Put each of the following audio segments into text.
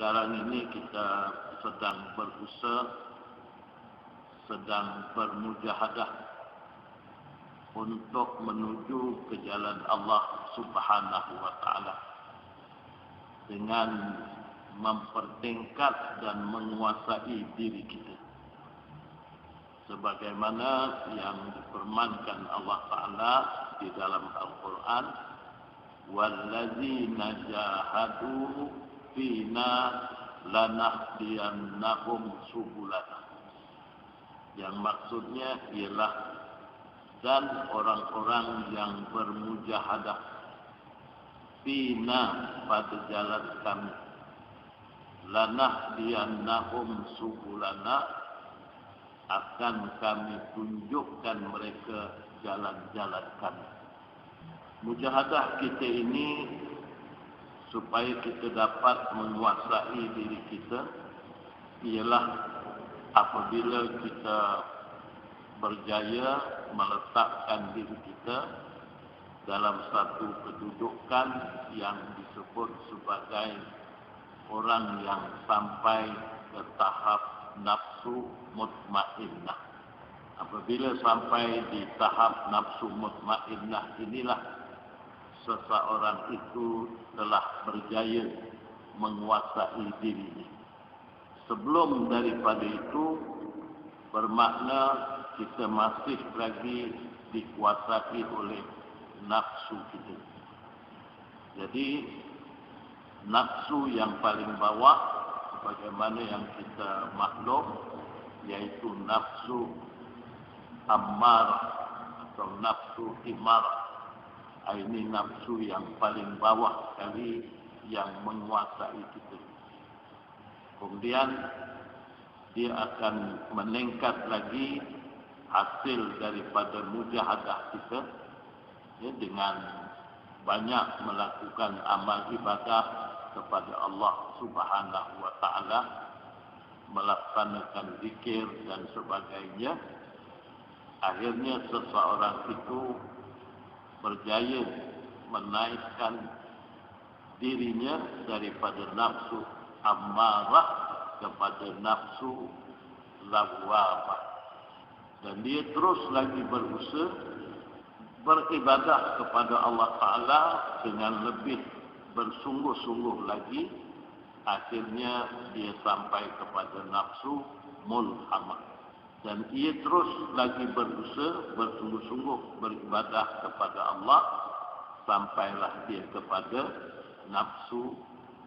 sekarang ini kita sedang berusaha, sedang bermujahadah untuk menuju ke jalan Allah Subhanahu wa Ta'ala dengan mempertingkat dan menguasai diri kita sebagaimana yang difirmankan Allah Ta'ala di dalam Al-Quran, walladzina jahadu fina lanahdiyannahum subulana, yang maksudnya ialah dan orang-orang yang bermujahadah fina pada jalan kami, lanahdiyannahum subulana, akan kami tunjukkan mereka jalan-jalan kami. Mujahadah kita ini supaya kita dapat menguasai diri kita ialah apabila kita berjaya meletakkan diri kita dalam satu kedudukan yang disebut sebagai orang yang sampai ke tahap nafsu mutmainnah. Apabila sampai di tahap nafsu mutmainnah inilah seseorang itu telah berjaya menguasai dirinya. Sebelum daripada itu bermakna kita masih lagi dikuasai oleh nafsu kita. Jadi nafsu yang paling bawah bagaimana yang kita maklum, yaitu nafsu ammarah atau nafsu imarah. Ini nafsu yang paling bawah sekali yang menguasai kita. Kemudian dia akan meningkat lagi hasil daripada mujahadah kita ya, dengan banyak melakukan amal ibadah kepada Allah Subhanahu wa Ta'ala, melaksanakan zikir dan sebagainya. Akhirnya seseorang itu berjaya menaikkan dirinya daripada nafsu ammarah kepada nafsu lawwamah, dan dia terus lagi berusaha beribadah kepada Allah Ta'ala dengan lebih bersungguh-sungguh lagi. Akhirnya dia sampai kepada nafsu mulhamah, dan ia terus lagi berusaha bersungguh-sungguh beribadah kepada Allah sampailah dia kepada nafsu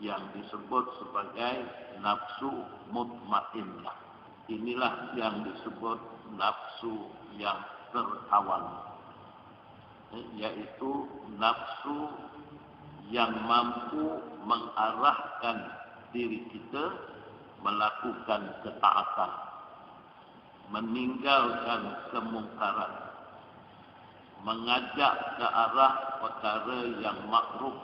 yang disebut sebagai nafsu mutmainnah. Inilah yang disebut nafsu yang terawal, yaitu nafsu yang mampu mengarahkan diri kita melakukan ketaatan, meninggalkan kemungkaran, mengajak ke arah perkara yang makruh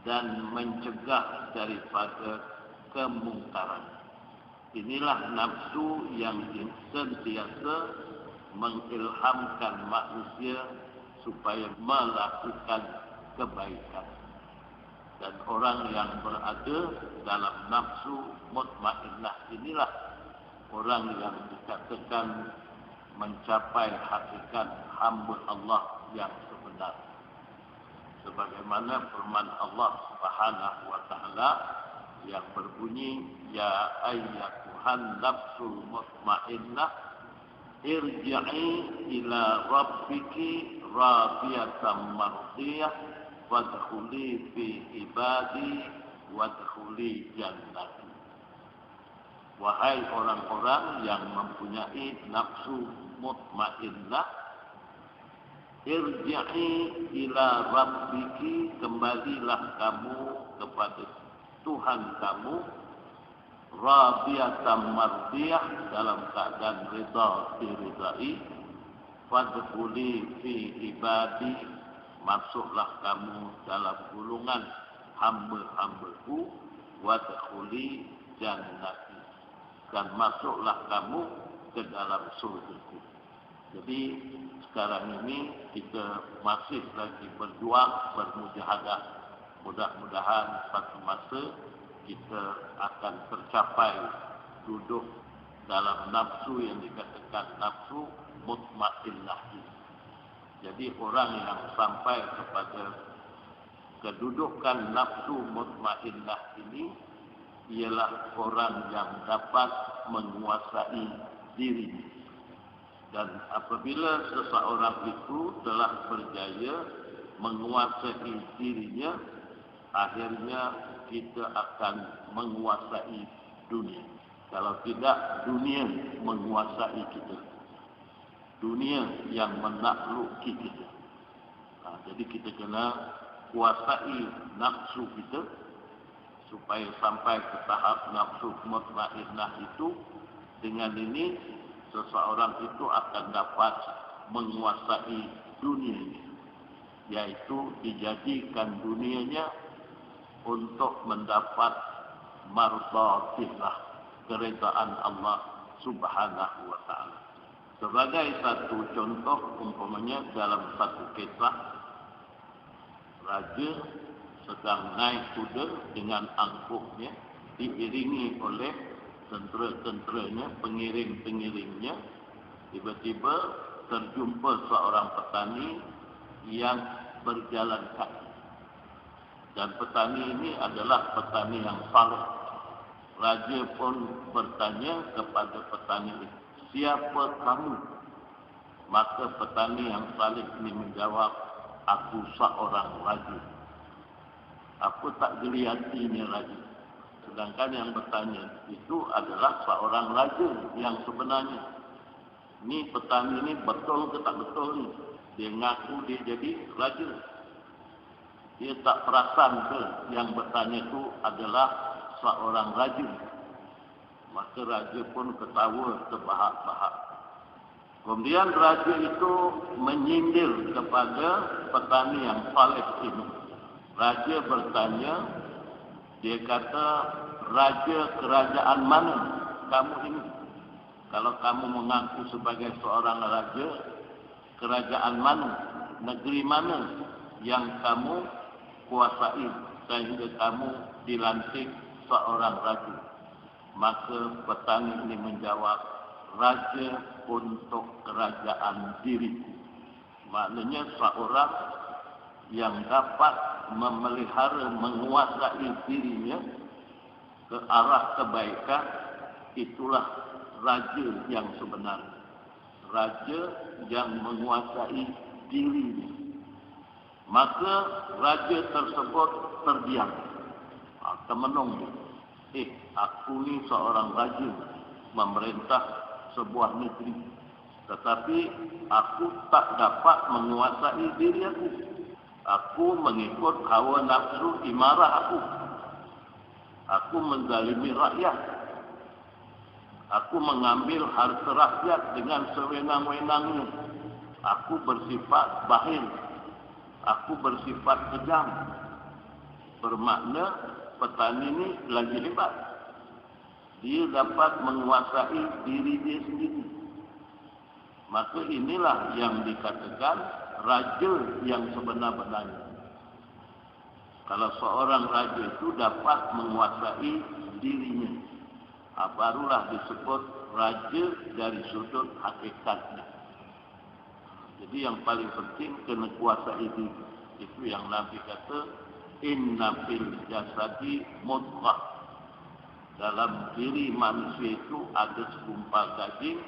dan mencegah daripada kemungkaran. Inilah nafsu yang sentiasa mengilhamkan manusia supaya melakukan kebaikan. Dan orang yang berada dalam nafsu mutmainnah inilah orang yang dikatakan mencapai hakikat hamba Allah yang sebenar. Sebagaimana firman Allah Subhanahu wa Ta'ala yang berbunyi, ya ayyatuhan nafsul mutmainnah irji'i ila rabbiki radiyatan mardiyah wadkhuli fi ibadi wadkhuli jannati. Wahai orang-orang yang mempunyai nafsu mutmainnah, irji'i ila rabbiki, kembalilah kamu kepada Tuhan kamu, radiyatan mardiyah, dalam keadaan rida diridai, fadkhuli fi ibadi, masuklah kamu dalam golongan hamba-hambaku, wadkhuli jannati, dan masuklah kamu ke dalam surgaku. Jadi sekarang ini kita masih lagi berjuang, bermujahadah. Mudah-mudahan satu masa kita akan tercapai duduk dalam nafsu yang dikatakan nafsu mutmainnah. Jadi orang yang sampai kepada kedudukan nafsu mutmainnah ini ialah orang yang dapat menguasai diri. Dan apabila seseorang itu telah berjaya menguasai dirinya, akhirnya kita akan menguasai dunia. Kalau tidak, dunia menguasai kita. Dunia yang menakluki kita. Jadi kita kena kuasai nafsu kita supaya sampai ke tahap nafsu mutmainnah itu. Dengan ini seseorang itu akan dapat menguasai dunianya, yaitu dijadikan dunianya untuk mendapat mardatillah, keredaan Allah Subhanahu wa taala. Sebagai satu contoh, umpamanya dalam satu kisah, raja sedang naik kuda dengan angkuhnya, diiringi oleh tentera-tenteranya, pengiring-pengiringnya. Tiba-tiba terjumpa seorang petani yang berjalan kaki. Dan petani ini adalah petani yang saleh. Raja pun bertanya kepada petani itu, "Siapa kamu?" Maka petani yang saleh ini menjawab, "Aku seorang raja." Apa tak geli hatinya raja? Sedangkan yang bertanya itu adalah seorang raja yang sebenarnya. Ni petani ni betul ke tak betul ni? Dia ngaku dia jadi raja. Dia tak perasan ke yang bertanya itu adalah seorang raja. Maka raja pun ketawa terbahak-bahak. Kemudian raja itu menyindir kepada petani yang saleh ini. Raja bertanya, dia kata, "Raja kerajaan mana kamu ini? Kalau kamu mengaku sebagai seorang raja, kerajaan mana, negeri mana yang kamu kuasai sehingga kamu dilantik seorang raja?" Maka petani ini menjawab, "Raja untuk kerajaan diriku." Maknanya seorang yang dapat memelihara, menguasai dirinya ke arah kebaikan, itulah raja yang sebenar. Raja yang menguasai dirinya. Maka raja tersebut terdiam, termenung. Aku ni seorang raja memerintah sebuah negeri, tetapi aku tak dapat menguasai diri aku. Aku mengikut hawa nafsu imarah aku. Aku menzalimi rakyat. Aku mengambil harta rakyat dengan sewenang-wenangnya. Aku bersifat bakhil. Aku bersifat kejam. Bermakna petani ini lagi hebat. Dia dapat menguasai diri dia sendiri. Maka inilah yang dikatakan raja yang sebenar-benarnya. Kalau seorang raja itu dapat menguasai dirinya, barulah disebut raja dari sudut hakikatnya. Jadi yang paling penting kena kuasai diri. Itu yang Nabi kata, "Inna fil jasadi mudghah." Dalam diri manusia itu ada segumpal daging.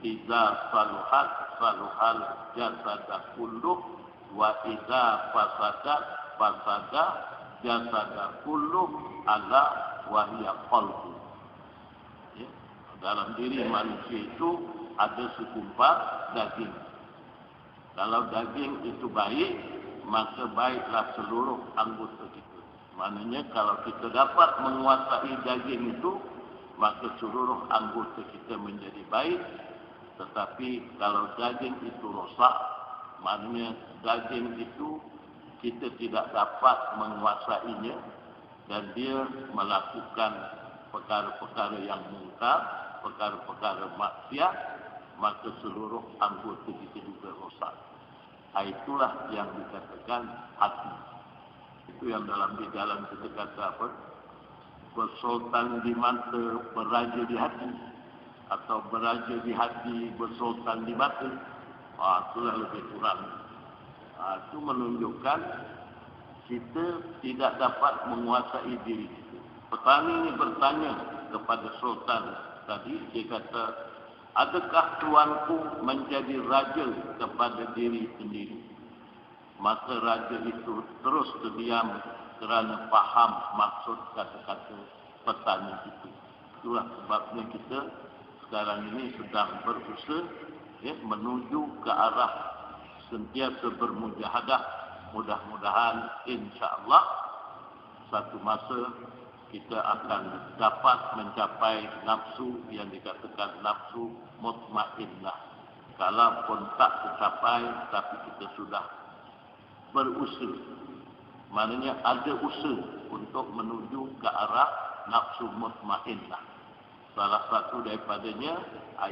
Iza saluhat saluhal jasada kulluh, wa iza fasadat fasada jasada kulluh, ala wa hiya qalbu. Ya. Dalam diri manusia itu ada segumpal daging. Kalau daging itu baik, maka baiklah seluruh anggota kita. Maknanya kalau kita dapat menguasai daging itu, maka seluruh anggota kita menjadi baik. Tetapi kalau daging itu rosak, maknanya daging itu kita tidak dapat menguasainya dan dia melakukan perkara-perkara yang mungkar, perkara-perkara maksiat, maka seluruh anggota kita juga rosak. Itulah yang dikatakan hati. Itu yang dalam kita kata apa? bersultan di mata, beraja di hati, atau beraja di hati, bersultan di mata. Itulah lebih kurang. Itu menunjukkan kita tidak dapat menguasai diri kita. Petani ini bertanya kepada sultan tadi, dia kata, adakah tuanku menjadi raja kepada diri sendiri? Maka raja itu terus terdiam kerana faham maksud kata-kata petani itu. Itulah sebabnya kita sekarang ini sedang berusaha menuju ke arah sentiasa bermujahadah. Mudah-mudahan insya-Allah satu masa kita akan dapat mencapai nafsu yang dikatakan nafsu mutmainnah. Kalaupun tak tercapai, tapi kita sudah berusaha. Maknanya ada usaha untuk menuju ke arah nafsu mutmainnah. Salah satu daripadanya,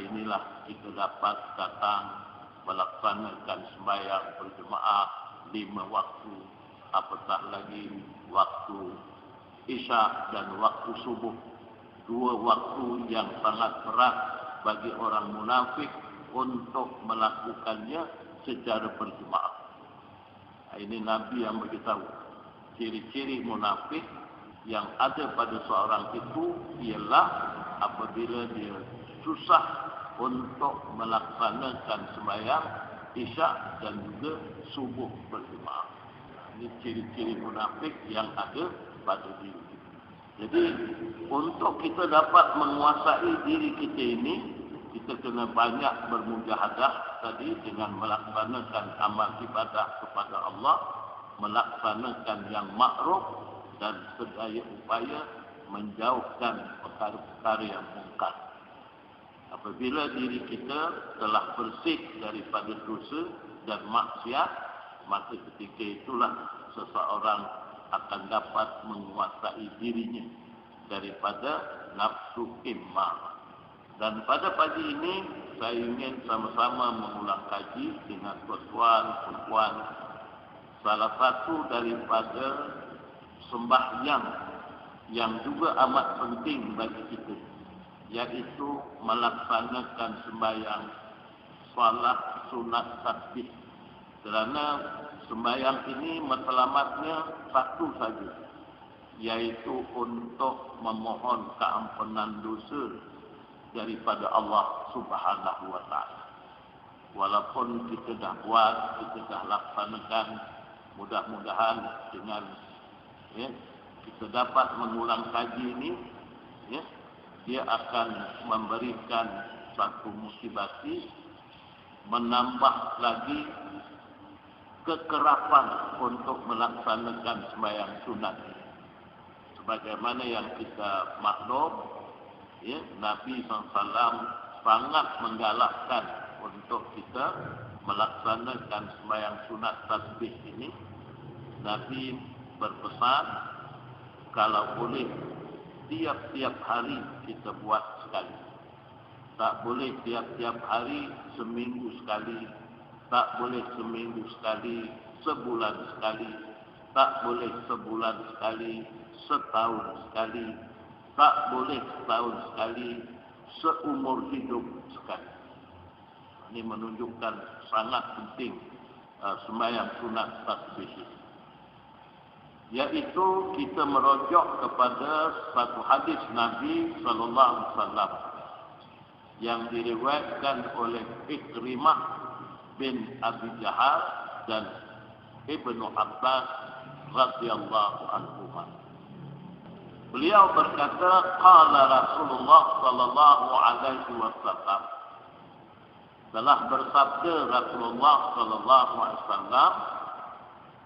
inilah kita dapat datang melaksanakan sembahyang berjemaah 5 waktu, apatah lagi waktu Isya dan waktu subuh. 2 waktu yang sangat berat bagi orang munafik untuk melakukannya secara berjemaah. Ini Nabi yang beritahu ciri-ciri munafik yang ada pada seorang itu ialah apabila dia susah untuk melaksanakan sembahyang Isya dan juga subuh berjemaah. Ini ciri-ciri munafik yang ada pada diri kita. Jadi untuk kita dapat menguasai diri kita ini, kita kena banyak bermujahadah tadi dengan melaksanakan amal ibadah kepada Allah, melaksanakan yang makruf dan sedaya upaya menjauhkan perkara-perkara yang mungkar. Apabila diri kita telah bersih daripada dosa dan maksiat, maka ketika itulah seseorang akan dapat menguasai dirinya daripada nafsu immah. Dan pada pagi ini saya ingin sama-sama mengulang kaji dengan tuan-tuan salah satu daripada sembahyang yang juga amat penting bagi kita, yaitu melaksanakan sembahyang salat sunat tasbih. Kerana sembahyang ini matlamatnya satu saja, yaitu untuk memohon keampunan dosa daripada Allah Subhanahu wa taala. Walaupun kita dah buat, kita dah laksanakan, mudah-mudahan dengan kita dapat mengulang kaji ini, dia akan memberikan satu motivasi, menambah lagi kekerapan untuk melaksanakan sembahyang sunat. Sebagaimana yang kita maklum, Nabi SAW sangat menggalakkan untuk kita melaksanakan sembahyang sunat tasbih ini. Nabi berpesan, kalau boleh tiap-tiap hari kita buat sekali. Tak boleh tiap-tiap hari, seminggu sekali. Tak boleh seminggu sekali, sebulan sekali. Tak boleh sebulan sekali, setahun sekali. Tak boleh setahun sekali, seumur hidup sekali. Ini menunjukkan sangat penting sembahyang sunat tasbih ini. Yaitu kita merujuk kepada satu hadis Nabi sallallahu alaihi wasallam yang diriwayatkan oleh Ikrimah bin Abi Jahal dan Ibnu Abbas radhiyallahu anhuma. Beliau berkata, qala Rasulullah sallallahu alaihi wasallam, telah bersabda Rasulullah sallallahu alaihi wasallam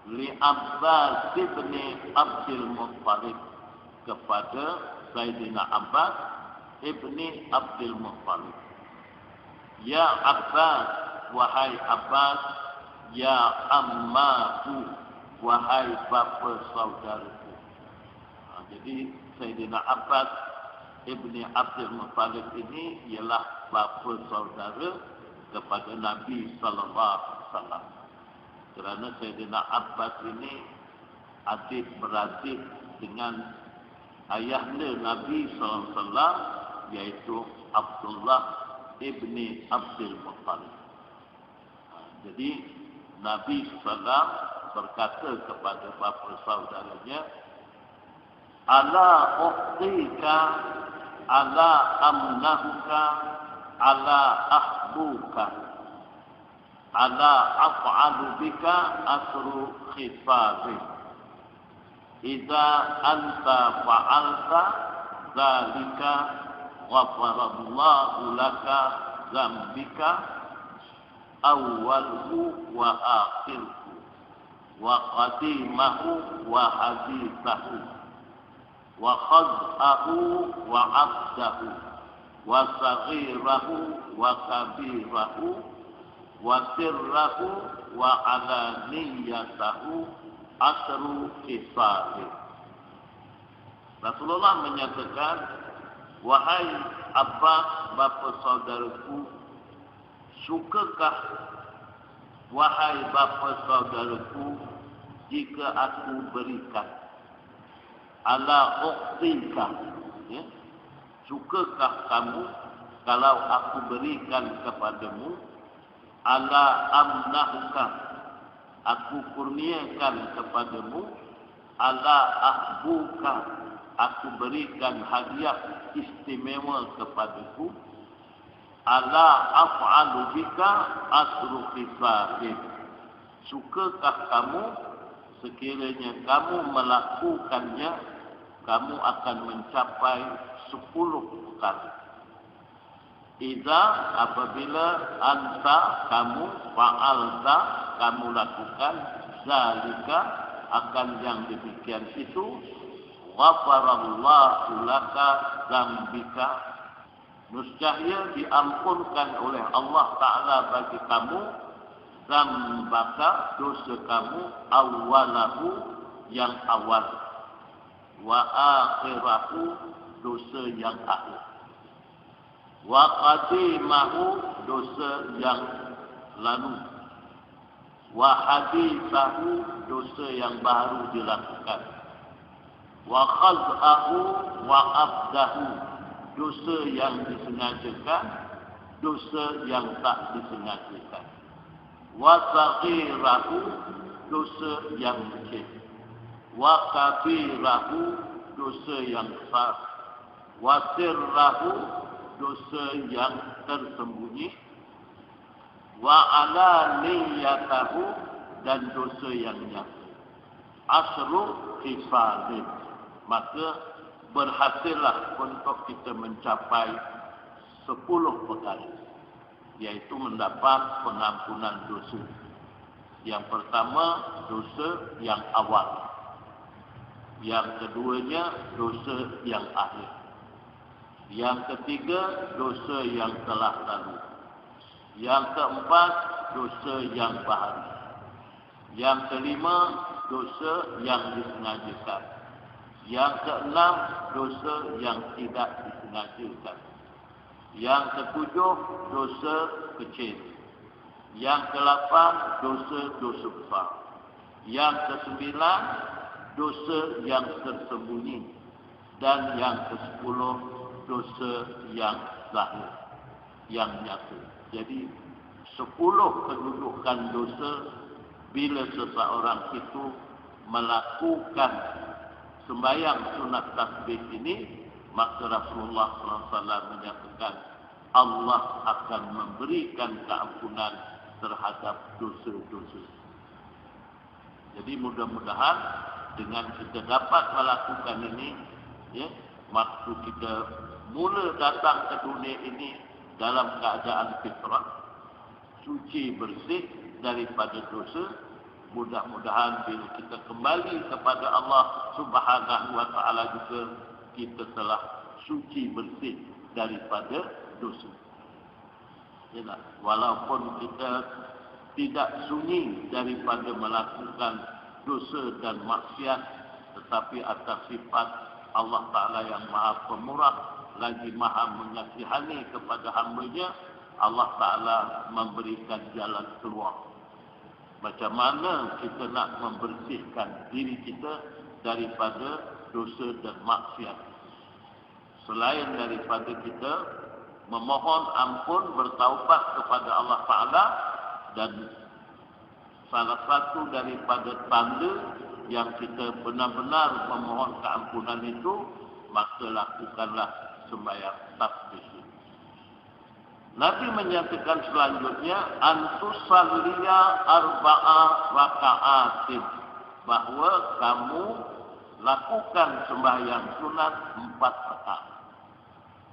li Abbas bin Abdul Muttalib, kepada Sayyidina Abbas ibni Abdul Muttalib. Ya Abbas, wahai Abbas, ya ammaku, wahai bapa saudaraku. Jadi Sayyidina Abbas ibni Abdul Muttalib ini ialah bapa saudara kepada Nabi sallallahu alaihi wasallam. Kerana Sayyidina Abbas ini adik beradik dengan ayahnya Nabi SAW, yaitu Abdullah ibni Abdul Muttalib. Jadi Nabi SAW berkata kepada bapa saudaranya, ala uqtika, ala amnahuka, ala ahbuka, ala af'alu bika asru khifafih. Idza anta fa'alta dzalika ghafarallahu laka dzambika awwaluhu wa akhiruhu wa qadimahu wa hadithahu wa khaz'ahu wa 'abdahu wa saghirahu wa kabirahu wa sirrahu wa 'alaniyatahu asru kisahih. Rasulullah menyatakan, wahai Abbas, bapa saudaraku, sukakah wahai bapa saudaraku jika aku berikan ala uqtika, ya? Sukakah kamu kalau aku berikan kepadamu ala amnahuka, aku kurniakan kepadamu, ala ahbuka, aku berikan hadiah istimewa kepadaku, ala af'alu bika asru khifafih, sukakah kamu sekiranya kamu melakukannya, kamu akan mencapai 10 kali. Idza, apabila anta, kamu, fa'alta, kamu lakukan, zalika, akan yang demikian itu, ghafarallahu laka dzambika, niscaya diampunkan oleh Allah Ta'ala bagi kamu, dzambaka, dosa kamu, awwalahu, yang awal, wa akhirahu, dosa yang akhir, wa qadimahu, dosa yang lalu, wa hadithahu, dosa yang baru dilakukan, wa khaz'ahu wa abdahu, dosa yang disengajakan, dosa yang tak disengajakan, wa saghirahu, dosa yang kecil, wa kabirahu, dosa yang besar, wa sirrahu, dosa yang tersembunyi, wa alaniyatahu, dan dosa yang nyata. Asru khifafih, maka berhasillah untuk kita mencapai 10 perkara, yaitu mendapat pengampunan dosa. Yang pertama, dosa yang awal. Yang keduanya, dosa yang akhir. Yang ketiga, dosa yang telah lalu. Yang keempat, dosa yang baru. Yang kelima, dosa yang disengajakan. Yang keenam, dosa yang tidak disengajakan. Yang ketujuh, dosa kecil. Yang kedelapan, dosa besar. Yang kesembilan, dosa yang tersembunyi. Dan yang kesepuluh, dosa yang zahir, yang nyata. Jadi 10 kedudukan dosa bila seseorang itu melakukan sembahyang sunat tasbih ini, maka Rasulullah SAW menyatakan Allah akan memberikan keampunan terhadap dosa-dosa. Jadi mudah-mudahan dengan kita dapat melakukan ini, ya, waktu kita mula datang ke dunia ini dalam keadaan fitrah, suci bersih daripada dosa, mudah-mudahan bila kita kembali kepada Allah Subhanahu wa Ta'ala juga kita telah suci bersih daripada dosa. Ya, walaupun kita tidak sunyi daripada melakukan dosa dan maksiat, tetapi atas sifat Allah Ta'ala yang maha pemurah, lagi maha mengasihani kepada hamba-Nya, Allah Ta'ala memberikan jalan keluar. Macam mana kita nak membersihkan diri kita daripada dosa dan maksiat. Selain daripada kita memohon ampun, bertaubat kepada Allah Ta'ala, dan salah satu daripada tanda yang kita benar-benar memohon keampunan itu, maka lakukanlah sembahyang tasbih. Nabi menyatakan selanjutnya, antusalliya arba'a raka'atin, bahawa kamu lakukan sembahyang sunat 4 rakaat.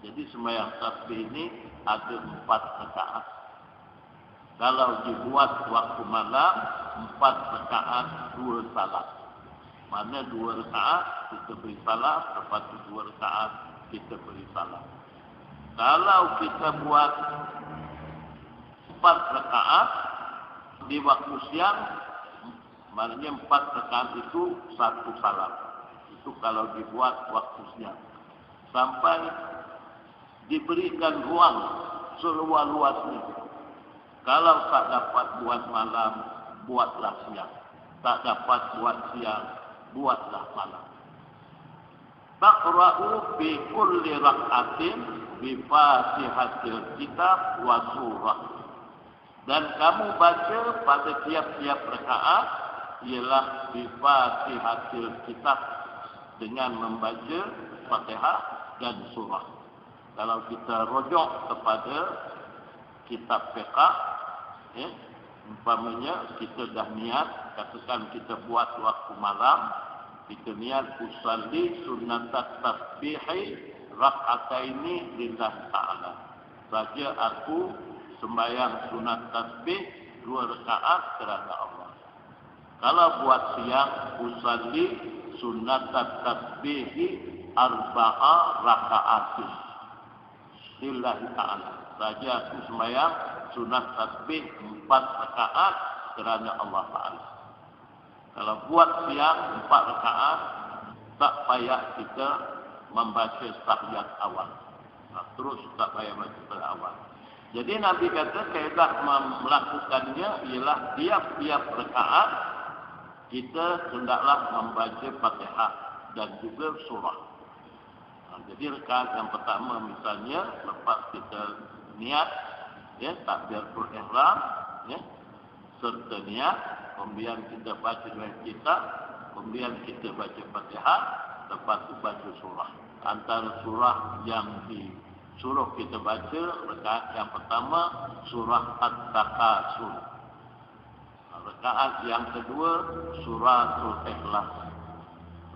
Jadi sembahyang tasbih ini ada 4 rakaat. Kalau dibuat waktu malam, 4 rakaat 2 salat. Mana 2 rakaat kita beri salat, lepas tu 2 rakaat kita beri salat. Kalau kita buat 4 rakaat di waktu siang, maknanya 4 rakaat itu 1 salat. Itu kalau dibuat waktu siang. Sampai diberikan ruang seluas-luasnya. Kalau tak dapat buat malam, buatlah siang. Tak dapat buat siang, buatlah malam. Taqra'u fi kulli rak'atin bi Fatihatil Kitab wa surah. Dan kamu baca pada tiap-tiap rakaat ialah bi Fatihatil Kitab, dengan membaca Fatihah dan surah. Kalau kita rujuk kepada kitab fiqh, umpamanya kita dah niat, katakan kita buat waktu malam, kita niat usalli sunnatat tasbihi rak'ataini lillah ta'ala. Saja aku sembahyang sunat tasbih 2 rakaat kerana Allah. Kalau buat siang, usalli sunnatat tasbihi arba'a raka'atin lillah ta'ala. Saja aku sembahyang sunat tasbih 4 rakaat kerana Allah Ta'ala. Kalau buat siang 4 rakaat, tak payah kita membaca tahiyat awal. Terus tak payah baca tahiyat awal. Jadi Nabi kata kaedah melakukannya ialah tiap-tiap rakaat kita hendaklah membaca Fatihah dan juga surah. Jadi rakaat yang pertama misalnya lepas kita niat, takbiratul ihram, serta niat, kemudian kita baca dengan kita, kemudian kita baca Fatihah, lepas itu baca surah. Antara surah yang disuruh kita baca rakaat yang pertama surah At-Takasur. Rakaat yang kedua suratul Ikhlas.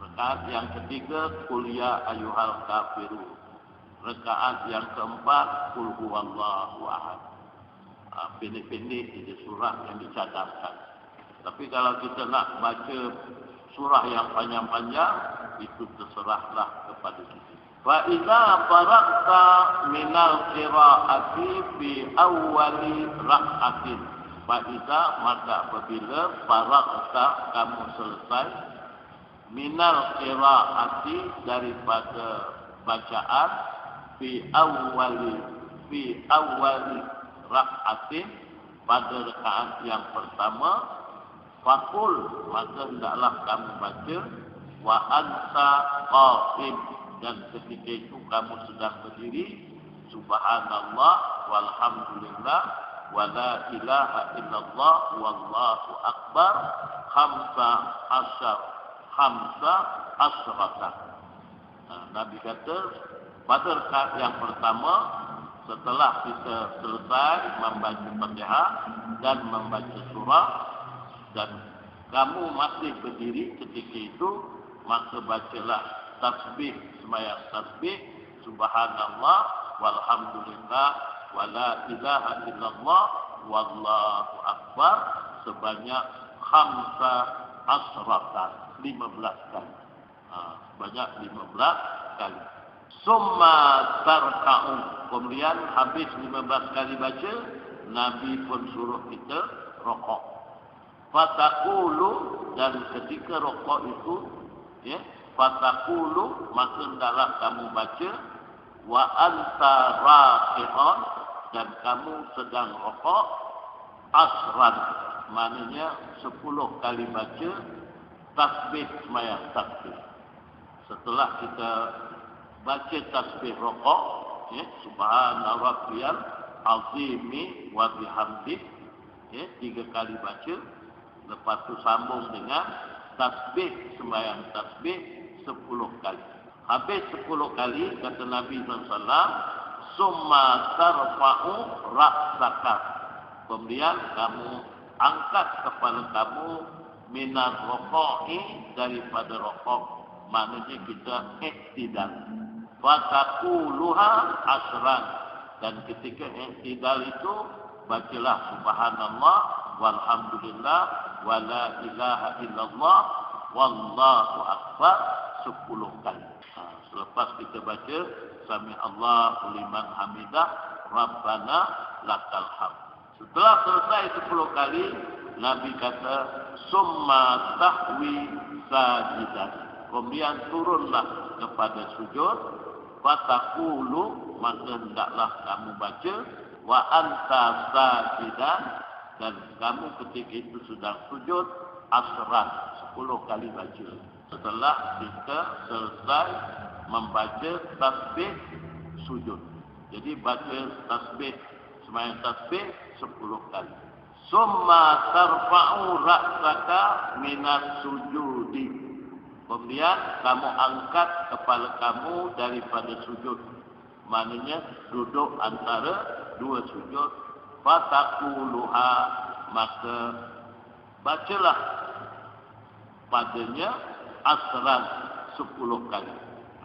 Rakaat yang ketiga Qul ya ayyuhal kafirun. Rakaat yang keempat Qul huwallahu ahad. Pendek-pendek ini surah yang dicadangkan. Tapi kalau kita nak baca surah yang panjang-panjang, itu terserahlah kepada kita. Fa idza faraqta minal qira'ati fi awwali rak'atin. Fa idza, maka apabila faraqta, kamu selesai, minal qira'ati, daripada bacaan, fi awwali rak'atin, pada rakaat yang pertama, faqul, maka hendaklah kamu baca, wa anta qa'im, dan ketika itu kamu sedang berdiri, subhanallah walhamdulillah wa la ilaha illallah wallahu akbar khamsa asyrata. Nabi kata pada rakaat yang pertama, setelah kita selesai membaca Fatihah dan membaca surah, dan kamu masih berdiri ketika itu, maka bacalah tasbih, sembahyang tasbih, subhanallah walhamdulillah wa la ilaha illallah wallahu akbar, sebanyak khamsa asyratan, 15 kali. Sebanyak 15 kali. Summa tarka'u, kemudian habis 15 kali baca, Nabi pun suruh kita rokok. Fataqulu, dan ketika rokok itu, fataqulu, maka hendaklah kamu baca, wa anta raqi'un, dan kamu sedang rokok, asran, maknanya 10 kali baca tasbih sembahyang tasbih. Setelah kita baca tasbih rokok, ya, subhana rabbiyal azimi wa bihamdih, ya, 3 kali baca. Lepas tu sambung dengan tasbih, sembahyang tasbih 10 kali. Habis 10 kali, kata Nabi SAW, summa tarfa'u ra'saka. Kemudian kamu angkat kepala kamu minar roko'i, daripada rokok. Maknanya kita iktidal. Fataquluha asran. Dan ketika iktidal itu, bacalah subhanallah, walhamdulillah, wala ilaha illallah, wallahu akbar 10 kali. Selepas kita baca sami Allahu liman hamidah, rabbana lakal hamd. Setelah selesai 10 kali, Nabi kata summa tahwi sajidan. Kemudian turunlah kepada sujud. Fataqulu, maka hendaklah kamu baca wa anta sajidan, dan kamu ketika itu sedang sujud asran, 10 kali baca. Setelah kita selesai membaca tasbih sujud. Jadi baca tasbih, sembahyang tasbih 10 kali. Summa tarfa'u ra'saka minas sujudi. Kemudian kamu angkat kepala kamu daripada sujud. Maknanya duduk antara 2 sujud. Fataquluha, maka bacalah padanya asran 10 kali.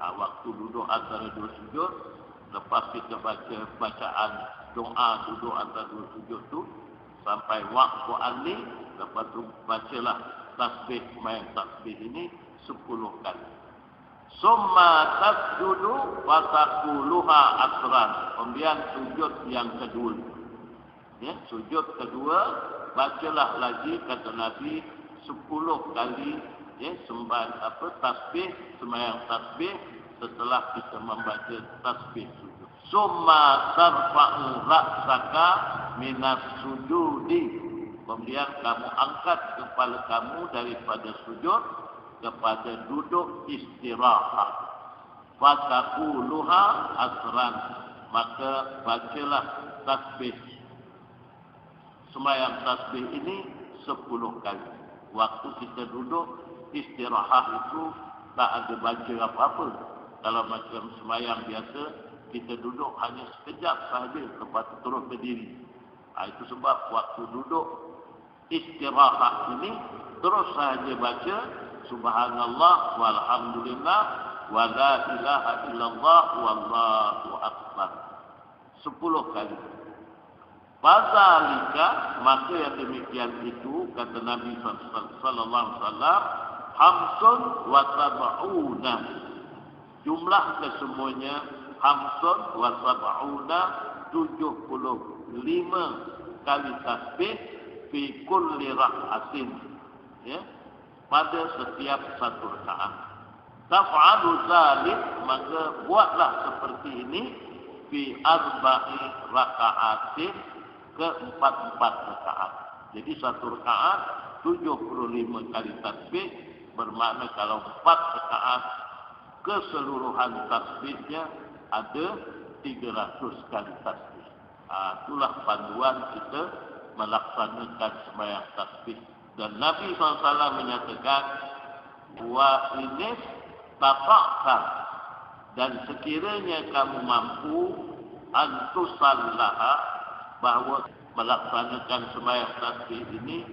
Waktu duduk antara 2 sujud, lepas kita baca bacaan doa duduk antara 2 sujud tu sampai waktu ali, lepas tu bacalah tasbih, main tasbih ini 10 kali. Summa tasjudu fataquluha asran. Kemudian sujud yang kedua. Ya, sujud kedua, bacalah lagi kata Nabi 10 kali, ya, tasbih, sembahyang tasbih setelah kita membaca tasbih sujud. Summa tarfa'u ra'saka minas sujudi. Kemudian kamu angkat kepala kamu daripada sujud kepada duduk istirahat. Fataquluha asran, maka bacalah tasbih, sembahyang tasbih ini 10 kali. Waktu kita duduk istirahat itu tak ada baca apa-apa. Kalau macam sembahyang biasa, kita duduk hanya sekejap sahaja, lepas itu terus berdiri. Itu sebab waktu duduk istirahat ini terus sahaja baca subhanallah walhamdulillah wala ilaha illallah wallahu akbar 10 kali. Fadzalika, maka yang demikian itu kata Nabi sallallahu alaihi wasallam, hamsun wa sab'una, jumlah kesemuanya hamsun wa sab'una, 75 kali tasbih fi kulli rak'atin, ya, pada setiap satu rakaat. Taf'alu zalik, maka buatlah seperti ini fi arba'i raka'atin, ke 4 rakaat. Jadi satu rakaat 75 kali tasbih, bermakna kalau 4 rakaat keseluruhan tasbihnya ada 300 kali tasbih. Itulah panduan kita melaksanakan sembahyang tasbih. Dan Nabi SAW menyatakan, wa inis tafakkan, dan sekiranya kamu mampu antusallaha, bahawa melaksanakan sembahyang tasbih ini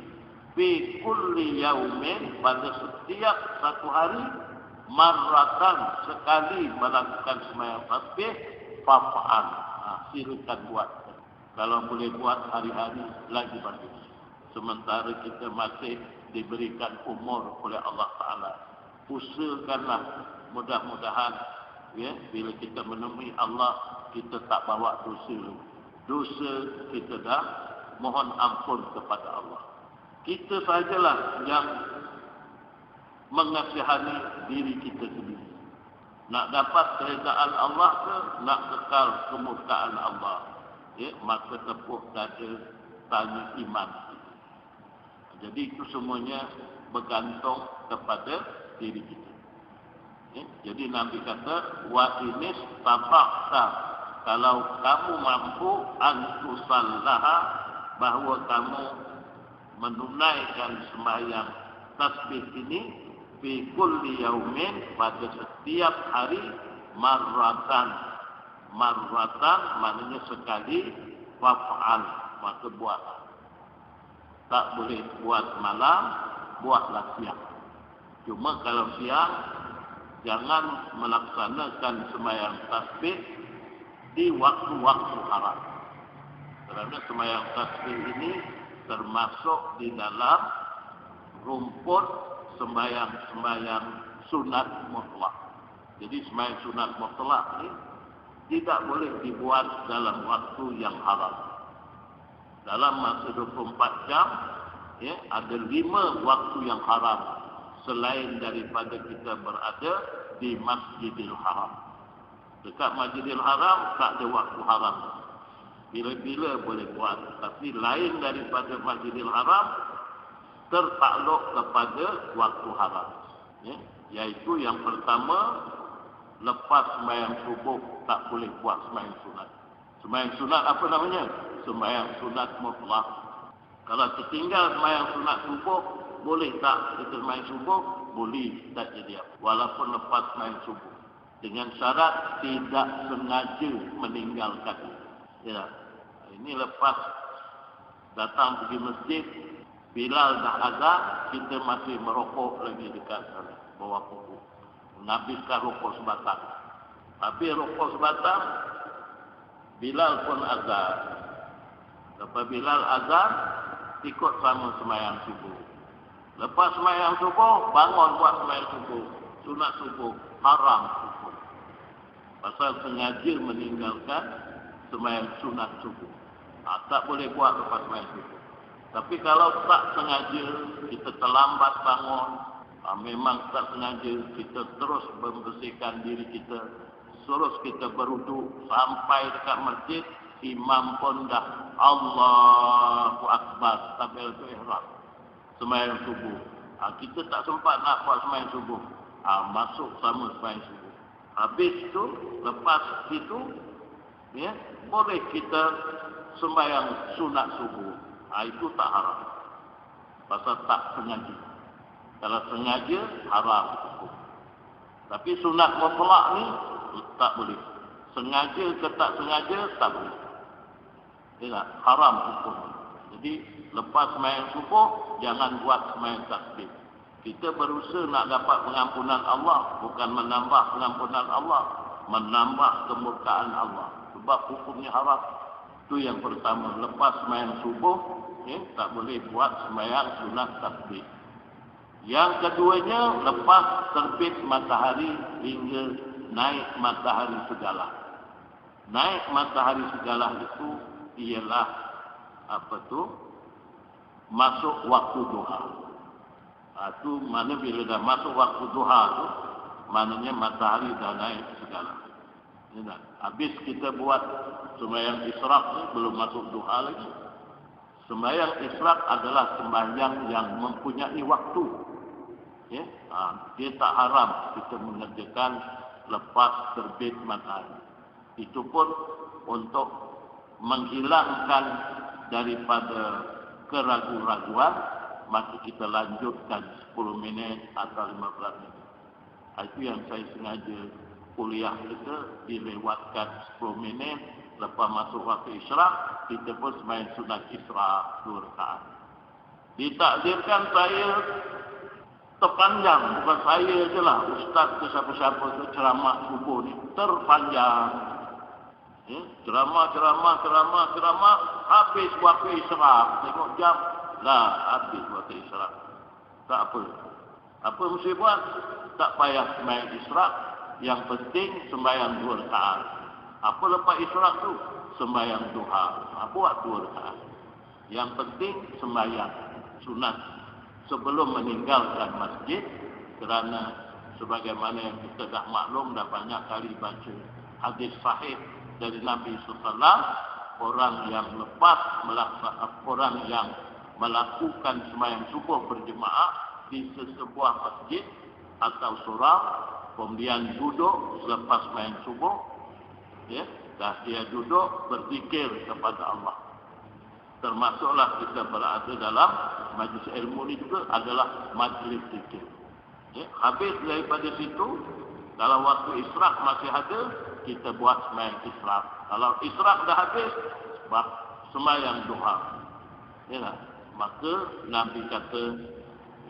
fi kulli yaumin, pada setiap satu hari, marratan, sekali melakukan sembahyang tasbih, fa'al, silakan buat. Kalau boleh buat hari-hari lagi bagus. Sementara kita masih diberikan umur oleh Allah Ta'ala, usahakanlah, mudah-mudahan, ya, bila kita menemui Allah, kita tak bawa dosa kita dah mohon ampun kepada Allah. Kita sajalah yang mengasihani diri kita sendiri. Nak dapat keredaan Allah ke, nak kekal kemurkaan Allah, ya, maka tepuk dada tali iman. Jadi itu semuanya bergantung kepada diri kita. Jadi Nabi kata, wa inis tabakta, kalau kamu mampu antusallaha, bahawa kamu menunaikan sembahyang tasbih ini fi kulli yaumin, pada setiap hari, marratan maknanya sekali, waf'al maka buat. Tak boleh buat malam, buatlah siang. Cuma kalau siang jangan melaksanakan sembahyang tasbih di waktu-waktu haram. Kerana sembahyang tasbih ini termasuk di dalam rumput sembahyang sunat mutlak. Jadi sembahyang sunat mutlak ini tidak boleh dibuat dalam waktu yang haram. Dalam masa 24 jam, ada 5 waktu yang haram selain daripada kita berada di Masjidil Haram. Dekat Masjidil Haram tak ada waktu haram. Bila-bila boleh buat. Tapi lain daripada Masjidil Haram, tertakluk kepada waktu haram. Iaitu yang pertama, lepas sembahyang subuh tak boleh buat sembahyang sunat. Sembahyang sunat apa namanya? Sembahyang sunat mutlak. Kalau tertinggal sembahyang sunat subuh, boleh tak kita sembahyang subuh? Boleh, tak jadi apa. Walaupun lepas sembahyang subuh. Dengan syarat tidak sengaja meninggalkan. Ya. Ini lepas datang pergi masjid, Bilal dah azan, kita masih merokok lagi dekat sana, bawah pokok. Menghabiskan rokok sebatang. Habis rokok sebatang, Bilal pun azan. Lepas Bilal azan, ikut sama sembahyang subuh. Lepas sembahyang subuh, bangun buat sembahyang subuh. Sunat subuh, haram hukum. Pasal sengaja meninggalkan sembahyang sunat subuh. Tak boleh buat lepas sembahyang subuh. Tapi kalau tak sengaja, kita terlambat bangun, memang tak sengaja, kita terus membersihkan diri kita, terus kita berwuduk sampai dekat masjid, imam pun dah Allahu Akbar, takbiratul ihram, sembahyang subuh. Kita tak sempat nak buat sembahyang subuh, masuk sama sembahyang subuh. Habis itu, lepas itu, boleh kita sembahyang sunat subuh. Itu tak haram. Pasal tak sengaja. Kalau sengaja, haram hukum. Tapi sunat mutlak ni tak boleh. Sengaja ke tak sengaja, tak boleh. Tidak, haram hukum. Jadi, lepas sembahyang subuh, jangan buat sembahyang tasbih. Kita berusaha nak dapat pengampunan Allah, bukan menambah pengampunan Allah, menambah kemurkaan Allah. Sebab hukumnya haram. Itu yang pertama. Lepas sembahyang subuh, tak boleh buat sembahyang sunat tasbih. Yang keduanya, lepas terbit matahari hingga naik matahari segala. Naik matahari segala itu ialah masuk waktu duha. Itu mana bila dah masuk waktu duha tu, maknanya matahari dah naik segala. Habis kita buat sembahyang isyraq ni, belum masuk duha lagi. Sembahyang isyraq adalah sembahyang yang mempunyai waktu. Dia tak haram kita mengerjakan lepas terbit matahari. Itu pun untuk menghilangkan daripada keraguan-raguan, maka kita lanjutkan 10 minit atau 15 minit. Itu yang saya sengaja kuliah kita dilewatkan 10 minit. Lepas masuk waktu isyraq, kita pun sembahyang sunat isyraq 2 rakaat. Ditakdirkan saya terpanjang, bukan saya je lah, ustaz ke siapa-siapa tu ceramah subuh ni terpanjang. Ceramah, habis waktu isyraq. Tengok jam, habis waktu isyraq. Tak apa. Apa mesti buat? Tak payah sembahyang isyraq. Yang penting sembahyang 2 rakaat. Apa lepas isyraq tu? Sembahyang duha. Buat 2 rakaat. Yang penting sembahyang sunat sebelum meninggalkan masjid, kerana sebagaimana yang kita dah maklum, dah banyak kali baca hadis sahih dari Nabi SAW, orang yang melakukan sembahyang subuh berjemaah di sebuah masjid atau surau, Kemudian duduk selepas main subuh, ya, dah dia duduk berzikir kepada Allah. Termasuklah kita berada dalam majlis ilmu ni juga adalah majlis zikir. Ya, habis daripada situ, kalau waktu isyraq masih ada, kita buat sembahyang isyraq. Kalau isyraq dah habis, sembahyang duha. Ya, maka Nabi kata,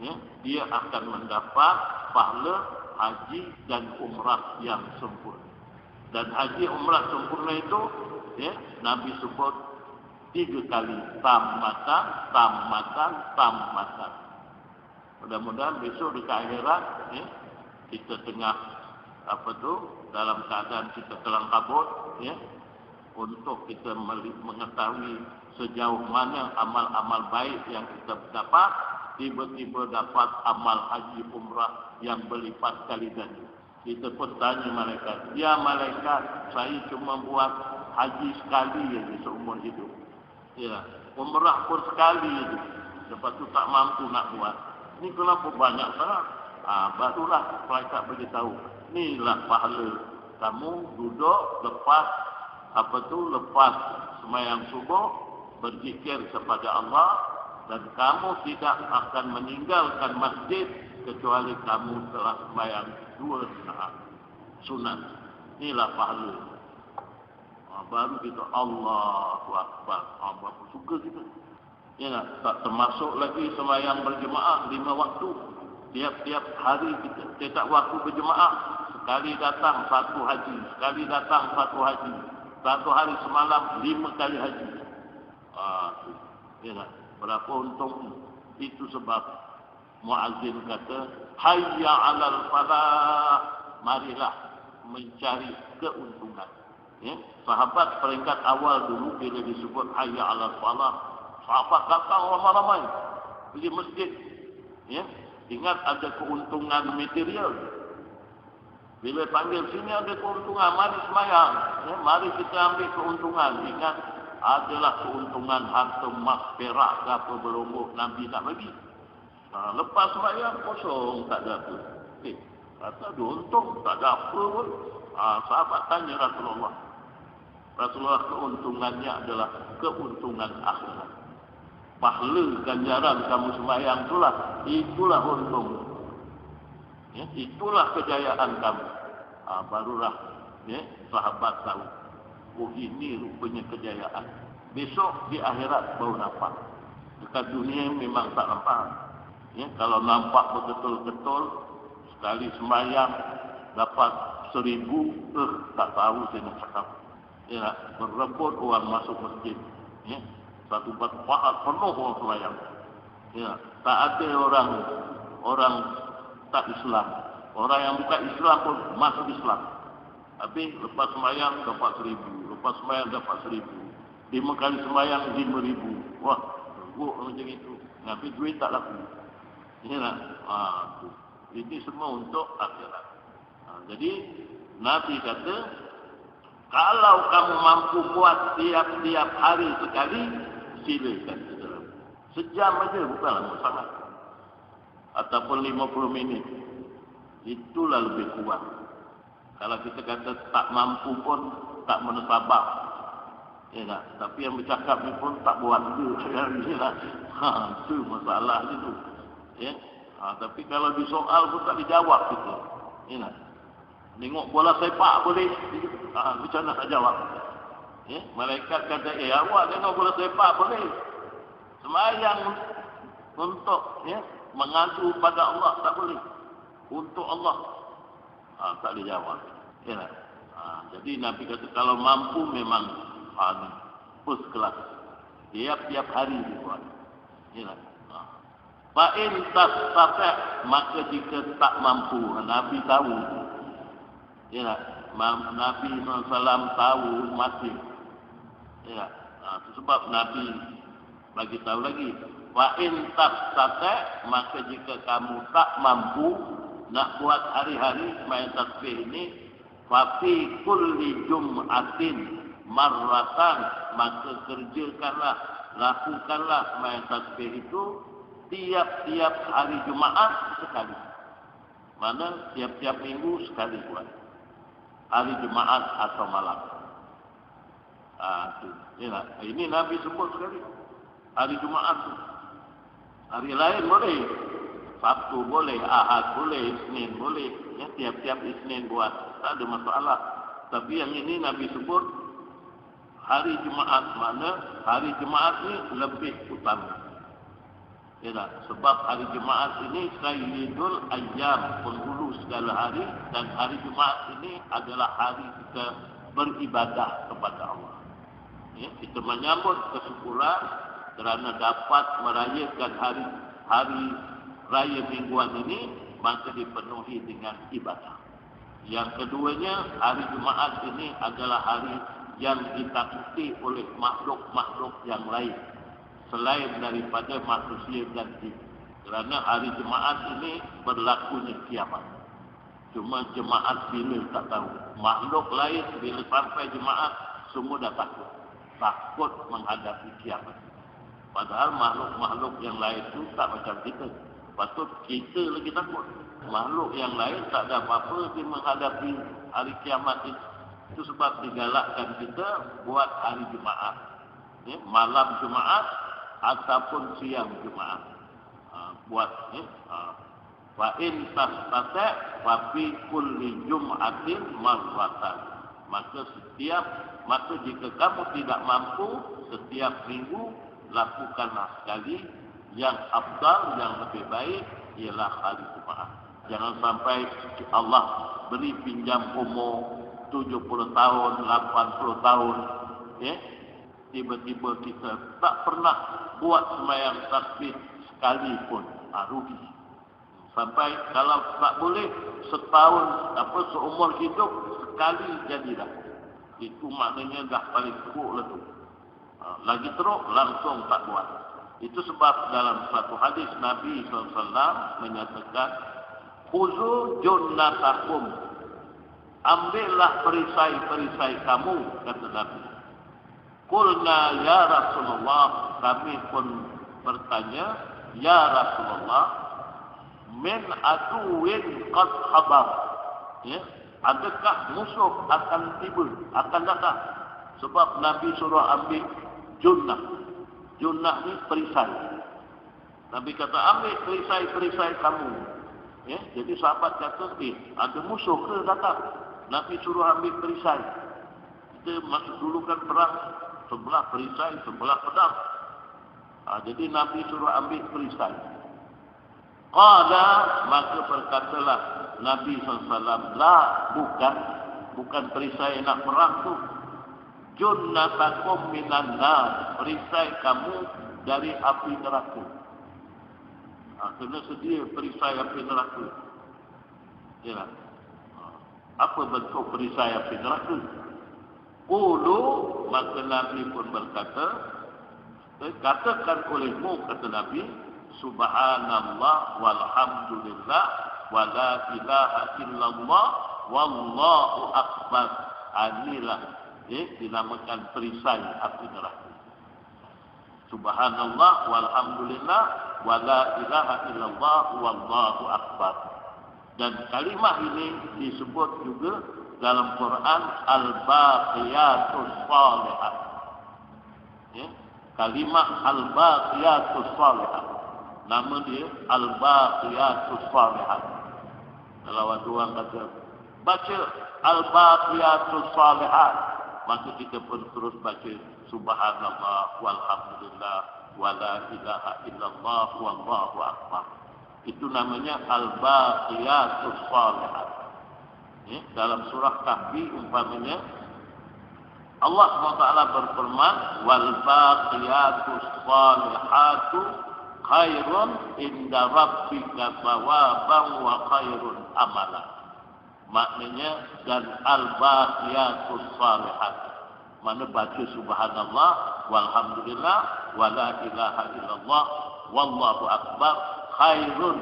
ya, dia akan mendapat pahala haji dan umrah yang sempurna. Dan haji umrah sempurna itu, ya, Nabi sebut 3 kali, tamatan, tamatan, tamatan. Mudah-mudahan besok di akhirat, ya, kita tengah dalam keadaan kita kelang kabut, ya, untuk kita mengetahui sejauh mana amal-amal baik yang kita dapat, tiba-tiba dapat amal haji umrah yang berlipat kali ganda. Kita pun tanya malaikat, ya malaikat, saya cuma buat haji sekali saja seumur hidup. Ya, umrah pun sekali saja. Lepas tu tak mampu nak buat. Ini kenapa banyak sangat? Barulah malaikat beritahu, inilah pahala kamu duduk lepas lepas sembahyang subuh berzikir kepada Allah, dan kamu tidak akan meninggalkan masjid kecuali kamu telah sembahyang 2 rakaat sunat. Inilah pahala. Baru kita Allahu Akbar. Berapa suka kita. Ya, tak termasuk lagi sembahyang berjemaah 5 waktu. Tiap-tiap hari kita cetak waktu berjemaah. Sekali datang 1 haji, sekali datang 1 haji. 1 hari semalam 5 kali haji. Ya, berapa untung. Itu sebab muazzin kata, hayya 'alal falah, marilah mencari keuntungan. Ya, sahabat peringkat awal dulu bila disebut hayya 'alal falah, sahabat datang ramai-ramai pergi masjid. Ya, ingat ada keuntungan material. Bila panggil sini ada keuntungan, mari sembahyang. Ya, mari kita ambil keuntungan. Ingat, adalah keuntungan harta emas, perak, apa berombok Nabi tak bagi. Lepas sembahyang kosong, tak ada apa. Kata ada untung, tak ada apa pun. Sahabat tanya Rasulullah. Rasulullah, keuntungannya adalah keuntungan akhirat. Pahala ganjaran kamu sembahyang itulah untung. Ya, itulah kejayaan kamu. Barulah, ya, sahabat tahu, oh ini rupanya kejayaan. Besok di akhirat baru nampak. Dekat dunia memang tak nampak. Ya, kalau nampak betul-betul sekali sembahyang dapat 1000, tak tahu saya nak cakap. Ya, berebut orang masuk masjid. Ya, satu tempat penuh orang sembahyang. Ya, tak ada orang tak Islam. Orang yang bukan Islam pun masuk Islam. Tapi lepas sembahyang dapat 1000, lepas sembahyang dapat 1000. 5 kali sembahyang 5000. Wah, teruk macam itu. Tapi duit tak laku. Inilah, ini semua untuk akhirat. Jadi Nabi kata, kalau kamu mampu buat tiap-tiap hari sekali, silakan. Sejam aja bukanlah sangat. Ataupun 50 minit. Itulah lebih kuat. Kalau kita kata tak mampu pun tak menasabah. Ya tak? Tapi yang bercakap ni pun tak buat juga. Itu masalah itu. Ya. Tapi kalau disoal pun tak dijawab kita. Ya tak? Tengok bola sepak boleh. Macam mana nak jawab? Ya. Malaikat kata, awak tengok bola sepak boleh. Sembahyang untuk, ya, mengadu pada Allah tak boleh. Untuk Allah tak dijawab. Ya. Jadi Nabi kata kalau mampu memang first class. Tiap-tiap hari dibuat. Ya. Fa'in tastata', maka jika tak mampu, Nabi tahu. Ya. Nabi SAW tahu mati. Ya. Itu sebab Nabi bagi tahu lagi. Fa'in tastata', maka jika kamu tak mampu nak buat hari-hari sembahyang tasbih ini, fafi kulli jum'atin marratan, maka kerjakanlah, lakukanlah sembahyang tasbih itu tiap-tiap hari Jumaat sekali. Mana tiap-tiap minggu sekali buat. Hari Jumaat atau malam. Ini Nabi sebut sekali. Hari Jumaat tu. Hari lain boleh. Sabtu boleh, Ahad boleh, Isnin boleh. Ya, tiap-tiap Isnin buat. Tak ada masalah. Tapi yang ini Nabi sebut hari Jumaat. Mana hari Jumaat ni lebih utama. Ya, sebab hari Jumaat ini Sayyidul Ayyam, penghulu segala hari, dan hari Jumaat ini adalah hari kita beribadah kepada Allah. Ya, kita menyambut kesyukuran kerana dapat merayakan hari raya mingguan ini, maka dipenuhi dengan ibadah. Yang keduanya, hari Jumaat ini adalah hari yang ditakuti oleh makhluk-makhluk yang lain selain daripada manusia dan jin. Kerana hari Jumaat ini berlakunya kiamat. Cuma jemaat bila tak tahu. Makhluk lain bila sampai Jumaat semua dah takut. Takut menghadapi kiamat. Padahal makhluk-makhluk yang lain tu tak macam kita. Patut kita lagi takut. Makhluk yang lain tak ada apa-apa dia menghadapi hari kiamat itu. Itu sebab digalakkan kita buat hari Jumaat. Ya, malam Jumaat ataupun siang Jumaat. Buat ya. Wa in tastata fa fi kulli jum'atin marratan. Maka jika kamu tidak mampu, setiap minggu lakukanlah sekali. Yang afdal, yang lebih baik ialah hari Jumaat. Jangan sampai Allah beri pinjam umur 70 tahun, 80 tahun, ya. Tiba-tiba kita tak pernah buat sembahyang tasbih sekalipun, rugi. Sampai kalau tak boleh setahun seumur hidup sekali jadilah. Itu maknanya dah paling teruk lah tu. Lagi teruk langsung tak buat. Itu sebab dalam satu hadis Nabi SAW menyatakan, khuzu junnatakum, ambillah perisai-perisai kamu, kata Nabi. Qulna ya Rasulullah, kami pun bertanya, ya Rasulullah, min aduwin qad khabar. Ya, adakah musuh akan tiba, akan datang? Sebab Nabi suruh ambil junnah. Junnah ni perisai. Nabi kata ambil perisai-perisai kamu. Ya, jadi sahabat kata, ada musuh ke datang? Nabi suruh ambil perisai. Kita masuk dulu kan perang, sebelah perisai, sebelah pedang. Jadi Nabi suruh ambil perisai. Qala, maka berkatalah Nabi SAW, la, bukan perisai nak perang tu. Junnatakum minan nar, perisai kamu dari api neraka. Kena sedia perisai api neraka. Ya. Apa bentuk perisai api neraka? Qulu, maka Nabi pun berkata, katakan olehmu, kata Nabi, subhanallah walhamdulillah wa la ilaha illallah wallahu akbar. Inilah dinamakan perisai api neraka. Subhanallah walhamdulillah wa la ilaha illallah wallahu akbar. Dan kalimah ini disebut juga dalam Quran al-baqiyatus shalihat. Ya, kalimah al-baqiyatus shalihat. Nama dia al-baqiyatus shalihat. Kalau ada orang kata baca al-baqiyatus shalihat, maka kita pun terus baca subhanallah walhamdulillah wa la ilaha illallah wallahu akbar. Itu namanya al-baqiyatus shalihat. Ya, dalam surah Kahfi umpamanya Allah SWT berfirman, wal baqiyatus salihatu khairun inda rabbika thawaban wa khairun amala. Maknanya dan al baqiyatus salihat, mana baca subhanallah walhamdulillah wa la ilaha illallah wallahu akbar khairun,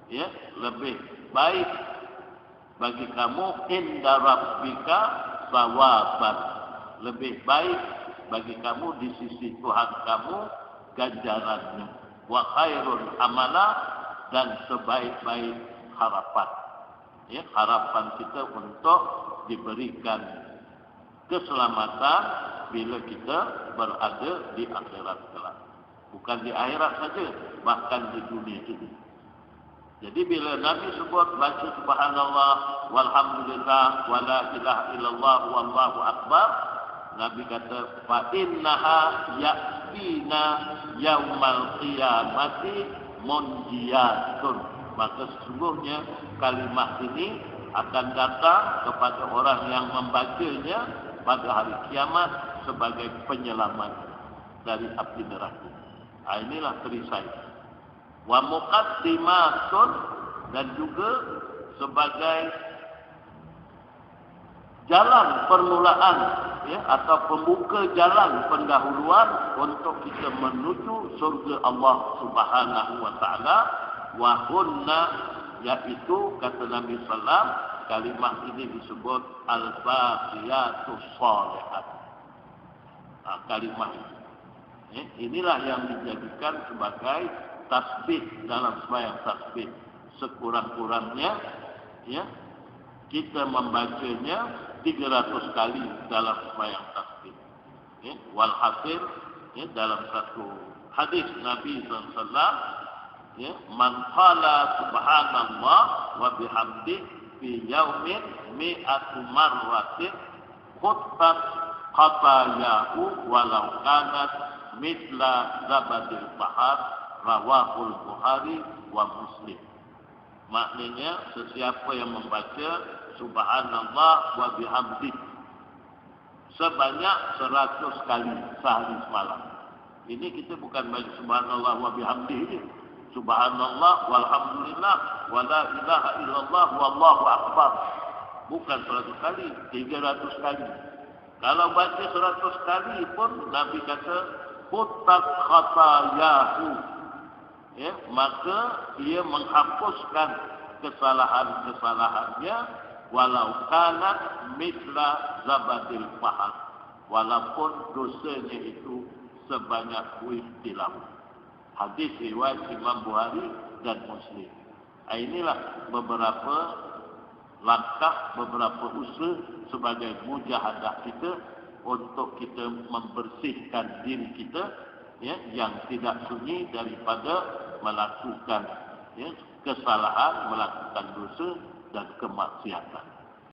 ya, lebih baik bagi kamu inda rabbika thawaban, lebih baik bagi kamu di sisi Tuhan kamu ganjarannya, wa khairun amala, dan sebaik-baik harapan. Ya, harapan kita untuk diberikan keselamatan bila kita berada di akhirat kelak. Bukan di akhirat saja, bahkan di dunia ini. Jadi bila Nabi sebut baca subhanallah walhamdulillah wala ilaha illallah wallahu akbar, Nabi kata fa innaha ya'tina yaumal qiyamati munjiyatun. Maka sesungguhnya kalimat ini akan datang kepada orang yang membacanya pada hari kiamat sebagai penyelamat dari api neraka. Inilah perisai. Wa muqaddimatun, dan juga sebagai jalan permulaan, ya, atau pembuka jalan pendahuluan untuk kita menuju surga Allah Subhanahu wa taala. Wa hunna, yaitu kata Nabi sallam, kalimah ini disebut al-baqiyatus shalihat. Kalimah ini, ya, inilah yang dijadikan sebagai tasbih dalam sembahyang tasbih. Sekurang-kurangnya, ya, kita membacanya 300 kali dalam sembahyang tasbih. Ya, walhasil, ya, dalam satu hadis Nabi SAW, ya, man qala subhanallah wa bihamdi fi yaumin mi'atu marratin khuttat khatayahu walau kanat mithla zabadil bahar, rawahul Bukhari wa Muslim. Maknanya sesiapa yang membaca subhanallah wa bihamdi sebanyak 100 kali sehari semalam. Ini kita bukan baca subhanallah wa bihamdi ini. Subhanallah walhamdulillah wala ilaha illallah wallahu akbar. Bukan 100 kali, 300 kali. Kalau baca 100 kali pun Nabi kata khuttat khatayahu, ya, maka ia menghapuskan kesalahan-kesalahannya walau kanat mithla zabadil bahar, walaupun dosanya itu sebanyak buih di laut. Hadis riwayat Imam Bukhari dan Muslim. Inilah beberapa langkah, beberapa usaha sebagai mujahadah kita untuk kita membersihkan diri kita, ya, yang tidak sunyi daripada melakukan, ya, kesalahan, melakukan dosa dan kemaksiatan.